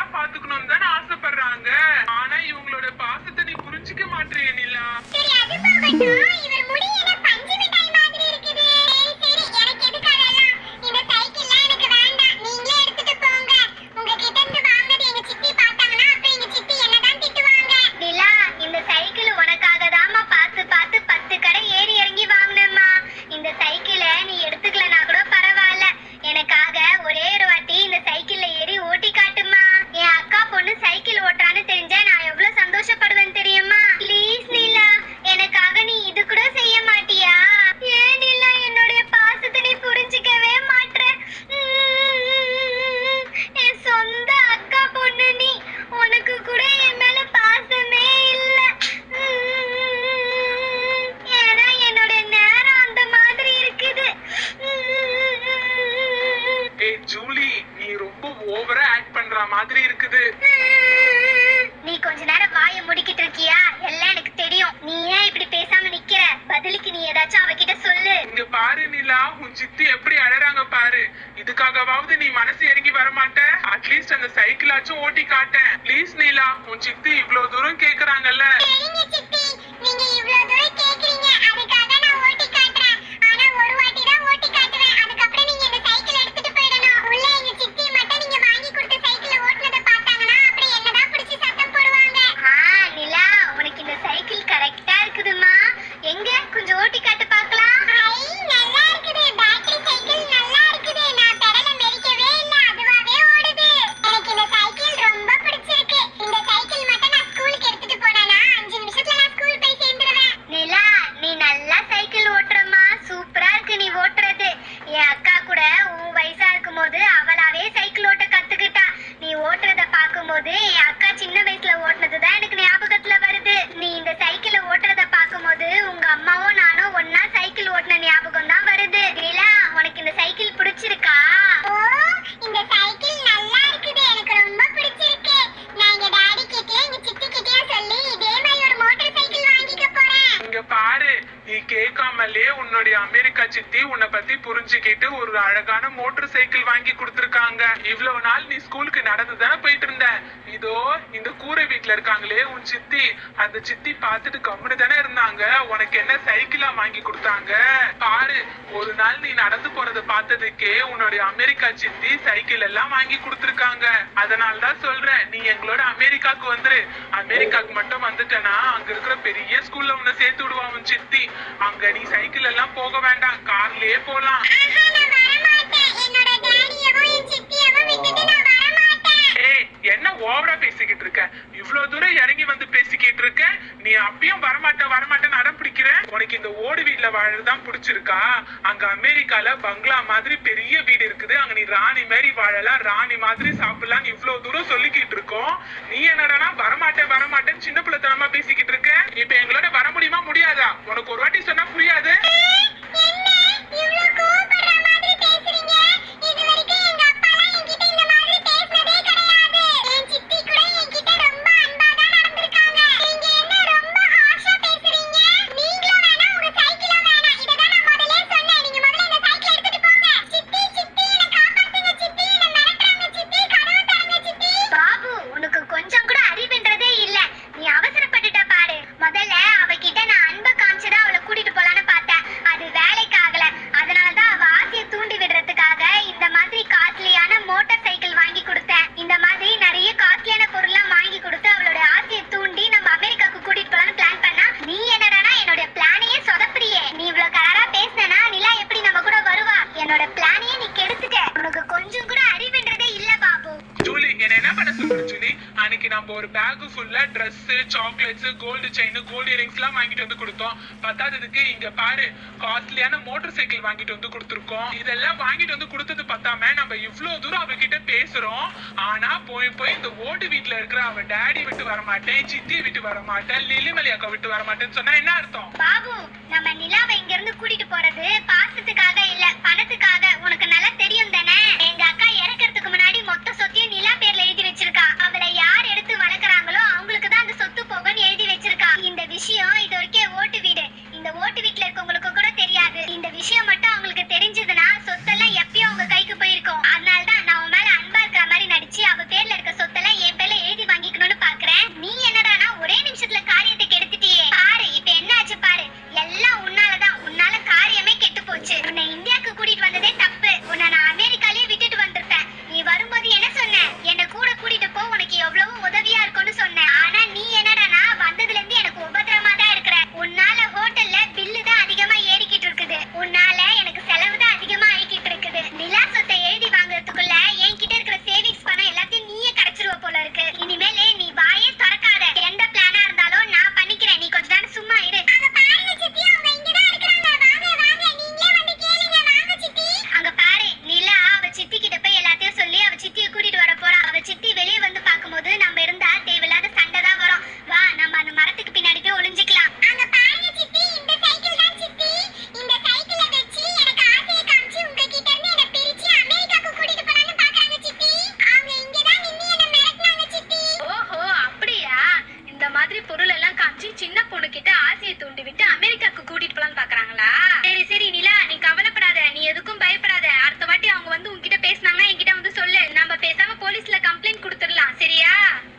நல்லா பாத்துக்கணும்னு தானே ஆசைப்படுறாங்க. ஆனா இவங்களோட பாசத்தை நீ புரிஞ்சுக்க மாட்டேறிய நிலா. சரி அது போகட்டும், இவர் முடி என்ன பஞ்சு மிட்டாய் மாதிரி இருக்குது. சரி எனக்கு எதுக்கு அதெல்லாம்? இந்த சைக்கிள்லாம் எனக்கு வேண்டாம், நீங்களே எடுத்துட்டு போங்க. உங்ககிட்ட இருந்து வாங்குனது எங்க சித்தி பார்த்தாங்கன்னா அப்புறம் எங்க சித்தி என்னதான் திட்டுவாங்க. நிலா, இந்த சைக்கிள் உனக்காக தான்மா பார்த்து பார்த்து 10 கடை ஏறி இறங்கி வாங்கினேம்மா. இந்த சைக்கிளை நீ எடுத்துக்கலனா கூட பரவாயில்ல, எனக்காக ஒரே ஒரு வாட்டி இந்த சைக்கிள்ல ஏறி ஓட்டி காட்டுமா. என் அக்கா பொண்ணு சைக்கிள் ஓட்டுறான்னு தெரிஞ்சா நான் எவ்வளவு சந்தோஷப்படுவேன் தெரியுமா. ப்ளீஸ் நிலா, எனக்காக நீ இது கூட செய்ய மாட்டியா? ஏன் நிலா என்னுடைய பாசத்தை நீ புரிஞ்சுக்கவே மாட்ற? என் சொந்த அக்கா பொண்ணு நீ, உனக்கு கூட என் மேல பாசமே இல்ல. ஏன்னா என்னோட நேரம் அந்த மாதிரி இருக்குது. ஏய் ஜூலி, நீ ரொம்ப ஓவரா ஆக்ட் பண்ற மாதிரி இருக்குது. நீ கொஞ்ச நேரம் வாயை முடிக்கிட்டு இருக்கியா? எல்லாம் எனக்கு தெரியும். நீ ஏன் இப்படி பேசாம நிக்கிற? பதிலுக்கு நீ ஏதாச்சும் அவகிட்ட சொல்லு. இங்க பாரு நிலா, உன் சித்தி எப்படி அழறாங்க பாரு. இதுக்காகவாவது நீ மனசு இறங்கி வர மாட்ட? அட்லீஸ்ட் அந்த சைக்கிளாச்சும் ஓட்டி காட்டேன். ப்ளீஸ் நிலா, உன் சித்தி இவ்வளவு தூரம் கேக்குறாங்கல்ல. சரிங்க சித்தி, நீங்க இவ்வளவு தூரம் கேக்குறீங்க, அதுக்காக நான் ஓட்டி காட்டுறேன். ஆனா ஒரு வாட்டி தான் ஓட்டி காட்டுவேன், அதுக்கப்புறம் நீங்க இந்த சைக்கிள் எடுத்துட்டு போயிடணும். உள்ள எங்க சித்தி மட்டும் நீங்க வாங்கி கொடுத்த சைக்கிளை ஓட்டுனதை பார்த்தாங்கன்னா அப்புறம் என்னதான் பிடிச்சி சத்தம் போடுவாங்க. நிலா, உனக்கு இந்த சைக்கிள் கரெக்டா இருக்குதுமா. எங்க கொஞ்சம் ஓட்டி காட்டு பார்க்கலாம். நல்லா இருக்குது, பேட்டரி சைக்கிள் நல்லா இருக்குது. நான் பெடல மெரிக்கவே இல்ல, அதுவாவே ஓடுது. எனக்கு இந்த சைக்கிள் ரொம்ப பிடிச்சிருக்கு. இந்த சைக்கிள் மட்டும் நான் ஸ்கூலுக்கு எடுத்துட்டு போனேனா 5 நிமிஷத்துல நான் ஸ்கூல் போய் சேர்ந்துருவேன். நிலா, நீ நல்லா சைக்கிள் ஓட்டுறமா, சூப்பரா இருக்கு நீ ஓட்டுறது. என் அக்கா கூட உன் வயசா இருக்கும்போது அவளாவே சைக்கிள் ஓட்ட கத்துக்கிட்டா. நீ ஓட்டுறத பார்க்கும்போது என் அக்கா சின்ன வயசுல ஓட்டுனதுதான் எனக்கு ஞாபகத்துல வருது. நீ இந்த சைக்கிளை ஓட்டுறத பார்க்கும்போது உங்க அம்மாவும் நானும் ஒன்னா சைக்கிள் ஓட்டுன ஞாபகம் தான் வருது. நிலா, உனக்கு இந்த சைக்கிள் பிடிச்சிருக்கா? ஓ, இந்த சைக்கிள் நல்லா இருக்குது, எனக்கு ரொம்ப பிடிச்சிருக்கு. நான் எங்க டாடி கிட்டயும் எங்க சித்தி கிட்டயும் சொல்லி இதே மாதிரி ஒரு மோட்டார் சைக்கிள் வாங்கிக்க போறேன். இங்க பாரு, நீ கேட்காமலே உன்னுடைய அமெரிக்கா சித்தி உன்னை பத்தி புரிஞ்சுக்கிட்டு ஒரு அழகான மோட்டார் சைக்கிள் வாங்கி கொடுத்துருக்காங்க. இவ்வளவு நாள் நீ ஸ்கூலுக்கு நடந்து தானே போயிட்டு இருந்த. இதோ இந்த கூரை வீட்டுல இருக்காங்களே உன் சித்தி, அந்த சித்தி பார்த்துட்டு கம்முனு தானே இருந்தாங்க. உனக்கு என்ன சைக்கிளா வாங்கி கொடுத்தாங்க பாரு. ஒரு நாள் நீ நடந்து போறத பார்த்ததுக்கே உன்னுடைய அமெரிக்கா சித்தி சைக்கிள் எல்லாம் வாங்கி கொடுத்துருக்காங்க. அதனாலதான் சொல்றேன், நீ எங்களோட அமெரிக்காக்கு வந்துரு. அமெரிக்காக்கு மட்டும் வந்துட்டனா அங்க இருக்கிற பெரிய ஸ்கூல்ல உன்னை சேர்த்து விடுவா உன் சித்தி. அங்க நீ சைக்கிள் எல்லாம் போக வேண்டாம், கார்லயே போலாம். ஏய், என்ன ஓவரா பேசிக்கிட்டு இருக்க? இவ்வளவு தூரம் இறங்கி வந்து பேசிக்கிட்டு இருக்க, நீ அப்பயும் வரமாட்டேன்னு அடம் பிடிக்கிற. உனக்கு இந்த ஓடு வீட்டுல வாழறதுதான் பிடிச்சிருக்கா? அங்க அமெரிக்கால பங்களா மாதிரி பெரிய வீடு இருக்குது, அங்க நீ ராணி மாதிரி வாழலாம், ராணி மாதிரி சாப்பிடலாம். இவ்வளவு தூரம் சொல்லிக்கிட்டு இருக்கோம், நீ என்னடா வரமாட்டேன்னு சின்ன பிள்ளைத்தனமா பேசிக்கிட்டு இருக்க. இப்ப எங்களோட வர முடியுமா முடியாதா? உனக்கு ஒரு வாட்டி சொன்னா புரியாது. ஒரு பேக் ஃபுல்லா Dress, chocolates, gold chain, gold earrings எல்லாம் வாங்கிட்டு வந்து கொடுத்தோம். பத்தாததுக்கு இங்க பாரு, காஸ்ட்லியான மோட்டார் சைக்கிள் வாங்கிட்டு வந்து கொடுத்துருக்கோம். இதெல்லாம் வாங்கிட்டு வந்து கொடுத்தது பத்தாம நம்ம இவ்வளவு தூரம் அவகிட்ட பேசுறோம். ஆனா போய் இந்த ஓட்டு வீட்டுல இருக்கிற அவ டாடி விட்டு வரமாட்டேன், சித்தி விட்டு வரமாட்டேன், லிலிமலி அக்கா விட்டு வரமாட்டேன்னு சொன்னா என்ன அர்த்தம்? பாபு, நம்ம நிலாவை இங்க இருந்து கூட்டிட்டு போறது பாசத்துக்காக இல்ல, பணத்துக்காக. உனக்கு நல்லா தெரியும் தானே? எங்க அக்கா இறக்கிறதுக்கு முன்னாடி மொத்த சொத்தையும் நிலா பேர்ல எழுதி வச்சிருக்கா. அவளை யார் எடுத்து வளர்க்கறாங்களோ அவங்களுக்கு தான் அந்த சொத்து போகன்னு எழுதி வச்சிருக்கா. இந்த விஷயம் இது வரைக்கும் ஓட்டு வீடு, இந்த ஓட்டு வீட்டுல இருக்கவங்களுக்கு கூட தெரியாது. இந்த விஷயம் மட்டும் அவங்களுக்கு தெரிஞ்சதுன்னா சொத்தெல்லாம் எப்பயும் அவங்க கைக்கு போயிருக்கும். அதனாலதான் நான் உன் மேல அன்பா இருக்கிற மாதிரி நடிச்சு அவ பேர்ல இருக்க சொத்தெல்லாம் ஆசையை தூண்டி விட்டு அமெரிக்காக்கு கூட்டிட்டு போலான்னு பாக்குறாங்களா? சரி சரி நிலா, நீ கவலைப்படாத, நீ எதுக்கும் பயப்படாத. அடுத்த வாட்டி அவங்க வந்து உன்கிட்ட பேசினாங்கன்னா என்கிட்ட வந்து சொல்லு. நம்ம பேசாம போலீஸ்ல கம்ப்ளைண்ட் கொடுத்துடலாம், சரியா?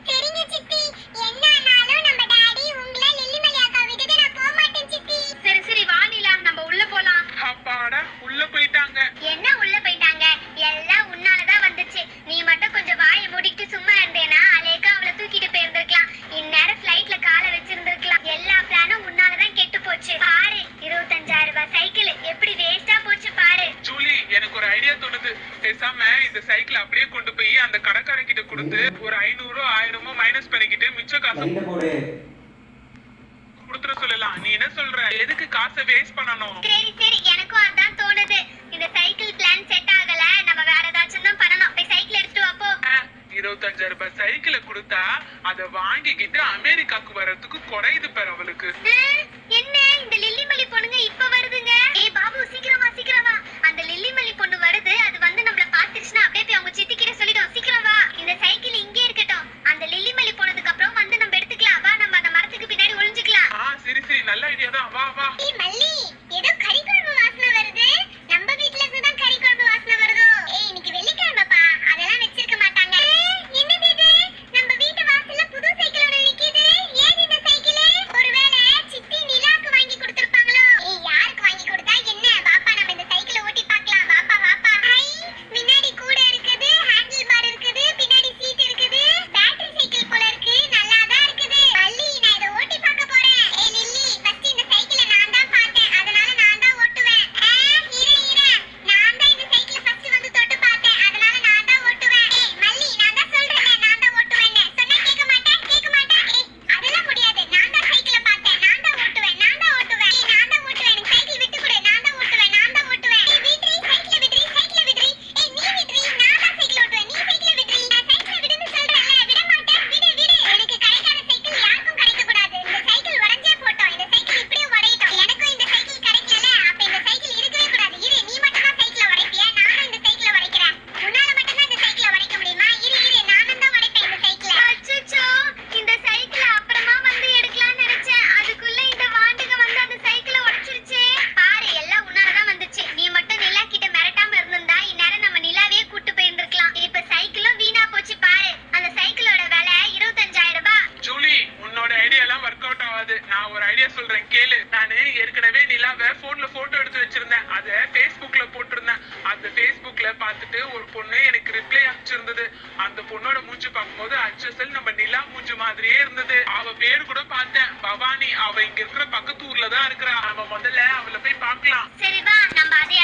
சரிங்க சித்தி. என்னானாலும் நம்ம டாடி உங்களை லில்லிமலி அக்கா விட்டுட்டு நான் போக மாட்டேன் சித்தி. சரி சரி வா நிலா, நம்ம உள்ள போலாம். அப்பாடா உள்ள போயிட்டாங்க. என்ன உள்ள போயிட்டாங்க? எல்லாம் உன்னாலதான் வந்துச்சு. நீ மட்டும் கொஞ்சம் வாயை மூடிட்டு சும்மா இருந்தேனா அலேக்கா அவளை தூக்கிட்டு போயிருந்திருக்கலாம். இந்நேரம் ஃப்ளைட்ல காலை வச்சிருந்திருக்கலாம். எல்லா பிளானும் உன்னாலதான் கெட்டு போச்சு. பாரு 25,000 ரூபாய் சைக்கிள் எப்படி வேஸ்டா போச்சு பாரு. ஜூலி, எனக்கு ஒரு ஐடியா தோணுது. பேசாம இந்த சைக்கிள் அப்படியே கொண்டு போய் அந்த கடைக்காரங்கிட்ட கொடுத்து ஒரு 500 1000 மைனஸ் பண்ணிக்கிட்டு மிச்ச காசை கொடுத்துட சொல்லலாம். நீ என்ன சொல்ற? எதுக்கு காசை வேஸ்ட் பண்ணணும்? சரி சரி, எனக்கும் அதான் தோணுது. இந்த சைக்கிள் பிளான் செட் ஆகல. நம்ம வேற ஏதாச்சும் தான் பண்ணணும். போய் சைக்கிள் எடுத்துட்டு வா போ. 25,000 ரூபாய் சைக்கிளை கொடுத்தா அதை வாங்கிக்கிட்டு அமெரிக்காக்கு வர்றதுக்கு குறையுது பேர் அவளுக்கு. என்ன இந்த லில்லிமலி பொண்ணுங்க இப்ப வருதுங்க? ஏய் பாபு, சீக்கிரம் வா சீக்கிரம் வா. அந்த லில்லிமலி பொண்ணு வருது. அது வந்து நம்மள பாத்துச்சுனா அப்படியே போய் அவங்க சித்தி கிட்ட சொல்லிடும். சீக்கிரம் வா. இந்த சைக்கிள் இங்கே இருக்கட்டும். அந்த லில்லிமலி போனதுக்கு அப்புறம் வந்து நம்ம எடுத்துக்கலாம். வா, நம்ம அந்த மரத்துக்கு பின்னாடி ஒளிஞ்சுக்கலாம். சரி சரி, நல்ல ஐடியா தான். வா வா. ஏய் மல்லி, ஏதோ கறி குழம்பு வாசனை வருது. நம்ம வீட்ல இருந்து தான் கறி குழம்பு வாசனை வருதோ? ஏய் இன்னைக்கு வெள்ளிக்கிழமைப்பா, அதெல்லாம் வச்சிருக்க மாட்டாங்க. என்னது இது? நம்ம வீட்டு வாசல்ல புது சைக்கிள் ஒன்னு நிக்குது. ஏன் இந்த சைக்கிள்? ஒருவேளை சித்தி நிலாக்கு வாங்கி கொடுத்திருப்பாங்களோ? ஏய் யாருக்கு வாங்கி கொடுத்தா என்ன? பாப்பா நம்ம இந்த சைக்கிளை ஓட்டி பார்க்கலாம். பாப்பா பாப்பா. ஹை, முன்னாடி கூட இருக்குது, ஹேண்டில் பார் இருக்குது, பின்னாடி சீட் இருக்குது. பேட்டரி சைக்கிள் போல இருக்கு. நல்லா தான் இருக்குது. மல்லி, நான் இத ஓட்டி பார்க்க போறேன். ஏய் லில்லி, ஃபர்ஸ்ட் இந்த சைக்கிளை நான் தான் பார்த்தேன். அதனால நான் தான் ஓட்டுவேன். இரு நான் தான் இந்த சைக்கிளை ஃபர்ஸ்ட் வந்து தொட்டு பார்த்தேன். அதனால நான் தான் ஓட்டுவேன். ஏய் மல்லி, நான் தான் சொல்றேன் நான் தான் ஓட்டுவேன்னு. சொன்னா கேட்க மாட்டேன். ஏய் அதெல்லாம் முடியாது. நான் தான் சைக்கிளை பார்த்தேன். நான் தான் ஓட்டுவேன். நான் தான் ஓட்டுவேன். ஏய் நான் தான் ஓட்டுவேன். எனக்கு சைக்கிள் விட்டு கொடு. நான் தான் ஓட்டுவேன். நான் தான் ஓட்டுவேன். ஏய் விட்ரி, சைக்கிளை விட்ரி, சைக்கிளை விட்ரி. ஏய் நீ விட்ரி, நான் தான் சைக்கிள் ஓட்டுவேன். நீ சைக்கிளை விட்ரி. நான் சைக்கிளை விடுன்னு சொல்றேன்ல, விட மாட்டேன். விடு விடு. எனக்கு கிடைக்காத சைக்கிள் யாருக்கும் கிடைக்க கூடாது. இந்த சைக்கிள் உடைஞ்சே போட்டோம். இந்த சைக்கிள் இப்படியே உடையட்டும். எனக்கும் இந்த சைக்கிள் கிடைக்கல. அப்ப இந்த சைக்கிள் இருக்கவே கூடாது. இரு, நீ மட்டும் தான் சைக்கிளை உடைப்பியா? நானும் இந்த சைக்கிளை உடைக்கிறேன். உன்னால மட்டும் தான் இந்த சைக்கிளை உடைக்க முடியுமா? இரு நானும் தான் உடைப்பேன் இந்த சைக்கிளை. அச்சச்சோ, இந்த சைக்கிளை அப்புறமா வந்து எடுக்கலாம்னு நினைச்சேன். அதுக்குள்ள இந்த வாண்டுக வந்து அந்த சைக்கிளை உடைச்சிருச்சே. பாரு, எல்லாம் உன்னால தான் வந்துச்சு. நீ மட்டும் நிலா கிட்ட மிரட்டாம இருந்திருந்தா இந்நேரம் நம்ம நிலாவே கூட்டு போயிருந்திருக்கலாம். இப்ப சைக்கிளும் வீணா போச்சு பாரு. அந்த சைக்கிளோட விலை 25,000 ரூபாய். ஜூலி, உன்னோட ஐடியா எல்லாம் ஒர்க் அவுட் ஆகாது. நான் ஒரு ஐடியா சொல்றேன் கேளு. நானு ஏற்கனவே நிலாவை போன்ல போட்டோ எடுத்து வச்சிருந்தேன். அத Facebookல போட்டிருந்தேன். அந்த Facebookல பார்த்துட்டு ஒரு பொண்ணு எனக்கு ரிப்ளை அனுப்பிச்சிருந்தது. அந்த பொண்ணோட மூஞ்சி பார்க்கும்போது அச்சசல் நம்ம நிலா மூஞ்சி மாதிரியே இருந்தது. அவ பேரு கூட பார்த்தேன், பவானி. அவ இங்க இருக்கிற பக்கத்து ஊர்ல தான் இருக்கிறா. நம்ம முதல்ல அவளை போய் பார்க்கலாம். சரி வா, நம்ம அதை